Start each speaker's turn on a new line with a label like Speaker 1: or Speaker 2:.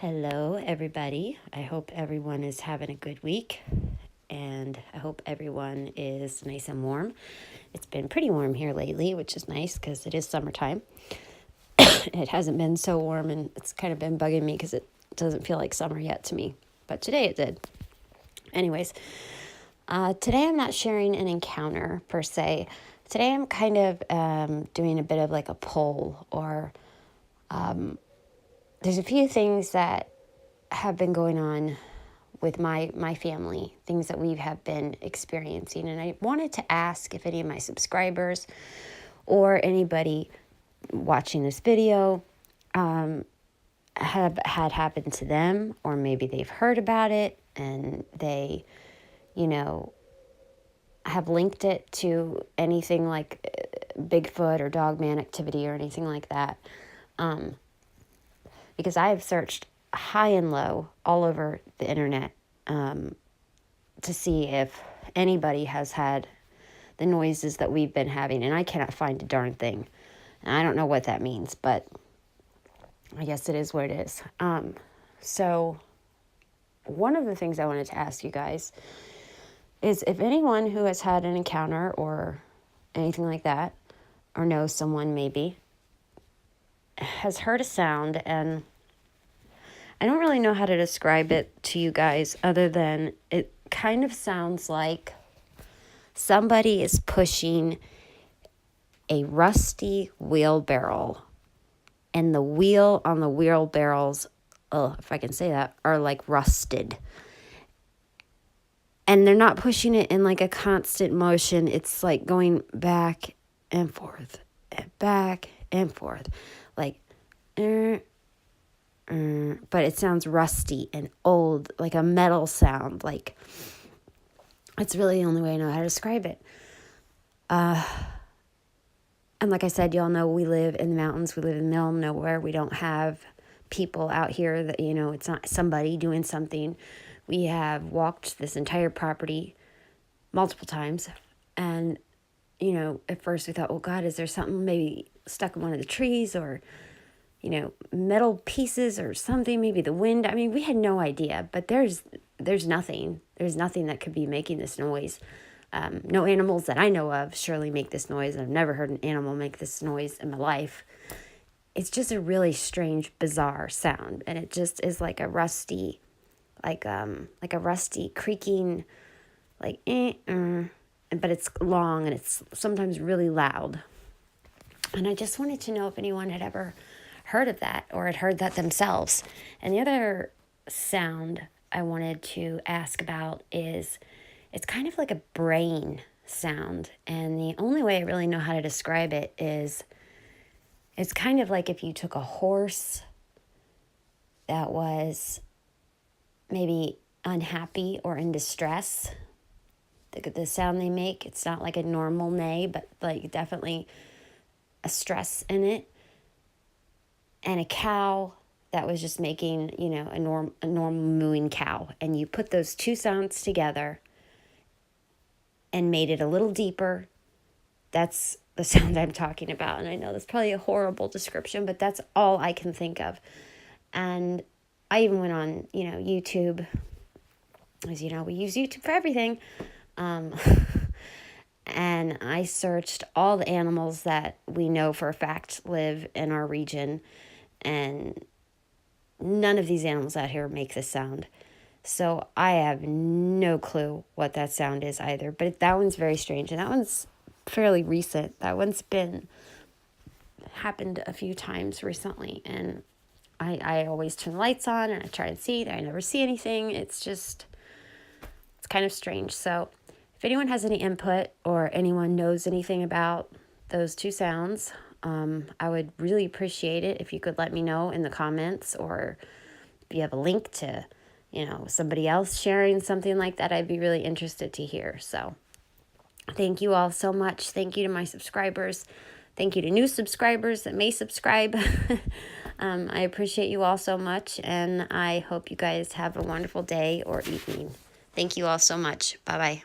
Speaker 1: Hello, everybody. I hope everyone is having a good week, and I hope everyone is nice and warm. It's been pretty warm here lately, which is nice because it is summertime. It hasn't been so warm, and it's kind of been bugging me because it doesn't feel like summer yet to me, but today it did. Anyways, today I'm not sharing an encounter per se. Today I'm kind of doing a bit of like a poll, or there's a few things that have been going on with my family, things that we have been experiencing. And I wanted to ask if any of my subscribers or anybody watching this video had happened to them, or maybe they've heard about it and they, have linked it to anything like Bigfoot or Dogman activity or anything like that. Because I have searched high and low all over the internet to see if anybody has had the noises that we've been having, and I cannot find a darn thing. And I don't know what that means, but I guess it is what it is. So one of the things I wanted to ask you guys is if anyone who has had an encounter or anything like that, or knows someone maybe, has heard a sound, and I don't really know how to describe it to you guys other than it kind of sounds like somebody is pushing a rusty wheelbarrow, and the wheel on the wheelbarrows, if I can say that, are like rusted. And they're not pushing it in like a constant motion. It's like going back and forth and back and forth. Like, but it sounds rusty and old, like a metal sound. Like, it's really the only way I know how to describe it. And like I said, y'all know we live in the mountains. We live in the middle of nowhere. We don't have people out here that, it's not somebody doing something. We have walked this entire property multiple times. And, at first we thought, well, God, is there something maybe stuck in one of the trees, or metal pieces or something, maybe the wind. I mean, we had no idea, but there's nothing. There's nothing that could be making this noise. No animals that I know of surely make this noise. I've never heard an animal make this noise in my life. It's just a really strange, bizarre sound, and it just is like a rusty, like a rusty creaking, like but it's long and it's sometimes really loud. And I just wanted to know if anyone had ever heard of that or had heard that themselves. And the other sound I wanted to ask about is it's kind of like a brain sound. And the only way I really know how to describe it is it's kind of like if you took a horse that was maybe unhappy or in distress. The sound they make, it's not like a normal neigh, but like definitely a stress in it. And a cow that was just making, a normal mooing cow. And you put those two sounds together and made it a little deeper. That's the sound I'm talking about. And I know that's probably a horrible description, but that's all I can think of. And I even went on, YouTube. As you know, we use YouTube for everything. And I searched all the animals that we know for a fact live in our region, and none of these animals out here make this sound. So I have no clue what that sound is either, but that one's very strange, and that one's fairly recent. That one's happened a few times recently, and I always turn the lights on and I try and see. I never see anything. It's kind of strange. So if anyone has any input or anyone knows anything about those two sounds, I would really appreciate it if you could let me know in the comments, or if you have a link to, somebody else sharing something like that, I'd be really interested to hear. So thank you all so much. Thank you to my subscribers. Thank you to new subscribers that may subscribe. I appreciate you all so much, and I hope you guys have a wonderful day or evening. Thank you all so much. Bye-bye.